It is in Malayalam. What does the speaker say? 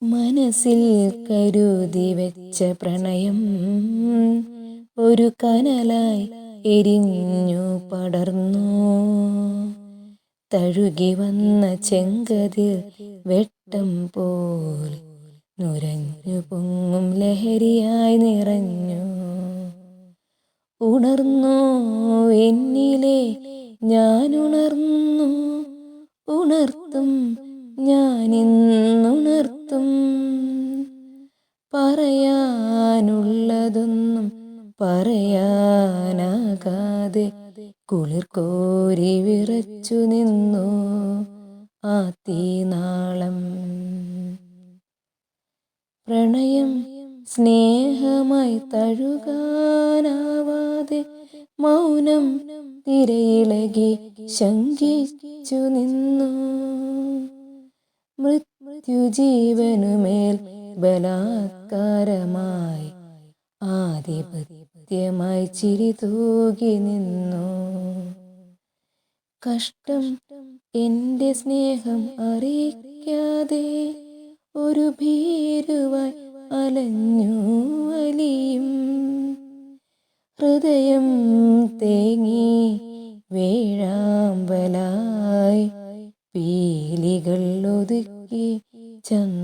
മനസ്സിൽ കരുതി വെച്ച പ്രണയം ഒരു കനലായി എരിഞ്ഞു പടർന്നു. തഴുകി വന്ന ചെങ്കതിർ വെട്ടം പോൽ നുരഞ്ഞു പൊങ്ങും ലഹരിയായി നിറഞ്ഞു. ഉണർന്നു എന്നിലെ ഞാനുണർന്നു, ഉണർത്തും ഞാനിന്നുണർത്തും. പറയാനുള്ളതൊന്നും പറയാനാകാതെ കുളിർ കോരി വിറച്ചു നിന്നു ആ തീനാളം. പ്രണയം സ്നേഹമായി തഴുകാനാവാതെ മൗനം തിരയിളകി ശങ്കിച്ചു നിന്നു. മൃത്യുജീവനുമേൽ ബലാത്കാരമായി ആധിപത്യമായി ചിരി തൂകി നിന്നു. കഷ്ടം എൻ്റെ സ്നേഹം അറിയിക്കാതെ ഒരു ഭീരുവായി അലഞ്ഞു അലിയും. ഹൃദയം തേങ്ങി വേഴാമ്പലായി പീലികൾ ഒതുക്കി ചന്ദനക്കുടമായി.